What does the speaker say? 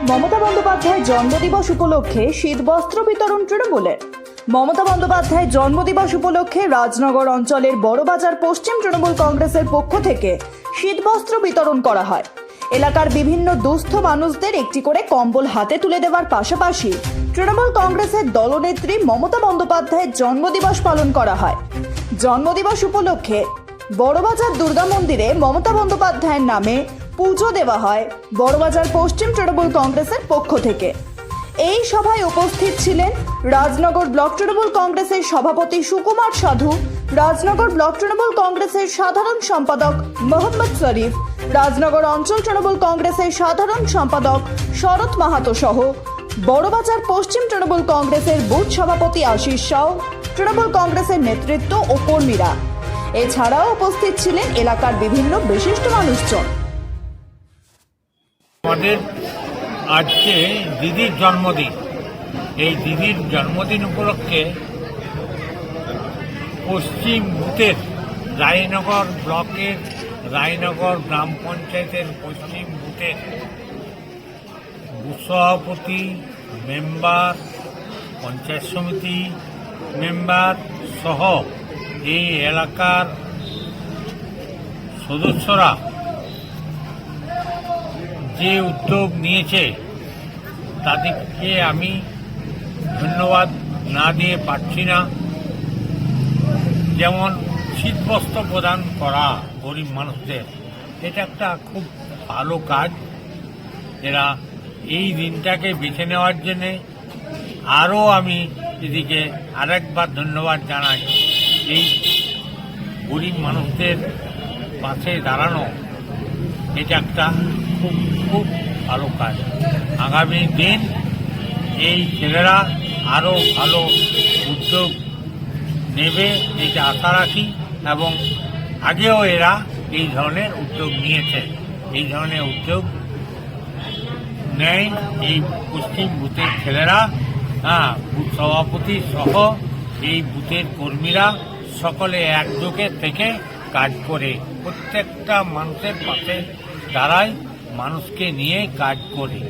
মমতা বন্দ্যোপাধ্যায়ের জন্মদিবস উপলক্ষে শীতবস্ত্র বিতরণ তৃণমূলের। মমতা বন্দ্যোপাধ্যায়ের জন্মদিবস উপলক্ষে রাজনগর অঞ্চলের বড়বাজার পশ্চিম তৃণমূল কংগ্রেসের পক্ষ থেকে শীতবস্ত্র বিতরণ করা হয়। এলাকার বিভিন্ন দুস্থ মানুষদের একটি করে কম্বল হাতে তুলে দেওয়ার পাশাপাশি তৃণমূল কংগ্রেসের দলনেত্রী মমতা বন্দ্যোপাধ্যায়ের জন্মদিবস পালন করা হয়। জন্মদিবস উপলক্ষে বড়বাজার দুর্গা মন্দিরে মমতা বন্দ্যোপাধ্যায়ের নামে পুজো দেওয়া হয় বড়বাজার পশ্চিম তৃণমূল কংগ্রেসের পক্ষ থেকে। এই সভায় উপস্থিত ছিলেন রাজনগর ব্লক তৃণমূল কংগ্রেসের সভাপতি সুকুমার সাধু, রাজনগর ব্লক তৃণমূল কংগ্রেসের সাধারণ সম্পাদক মোহাম্মদ শরীফ, রাজনগর অঞ্চল তৃণমূল কংগ্রেসের সাধারণ সম্পাদক শরৎ মাহাতো সহ বড়বাজার পশ্চিম তৃণমূল কংগ্রেসের বুথ সভাপতি আশিস সাউ, তৃণমূল কংগ্রেসের নেতৃত্ব ও কর্মীরা। এছাড়াও উপস্থিত ছিলেন এলাকার বিভিন্ন বিশিষ্ট মানুষজন। আমাদের আজকে দিদির জন্মদিন। এই দিদির জন্মদিন উপলক্ষে পশ্চিম বুথের রায়নগর ব্লকের রায়নগর গ্রাম পঞ্চায়েতের পশ্চিম বুথের বুথ সভাপতি, মেম্বার, পঞ্চায়েত সমিতি মেম্বার সহ এই এলাকার সদস্যরা যে উদ্যোগ নিয়েছে তাদেরকে আমি ধন্যবাদ না দিয়ে পারছি না। যেমন শীতবস্ত্র প্রদান করা গরিব মানুষদের, এটা একটা খুব ভালো কাজ। এরা এই দিনটাকে বেছে নেওয়ার জন্যে আরও আমি এদিকে আরেকবার ধন্যবাদ জানাই। এই গরিব মানুষদের পাশে দাঁড়ানো এটা একটা খুব খুব ভালো কাজ। আগামী দিন এই ছেলেরা আরও ভালো উদ্যোগ নেবে এটা আশা রাখি, এবং আগেও এরা এই ধরনের উদ্যোগ নিয়েছে। এই ধরনের উদ্যোগ নেয় এই পশ্চিম বুথের ছেলেরা, বুথ সভাপতি সহ এই বুথের কর্মীরা সকলে একযোগে থেকে কাজ করে প্রত্যেকটা মানুষের পাশে দাঁড়ায়, মানুষকে নিয়ে কাজ করে।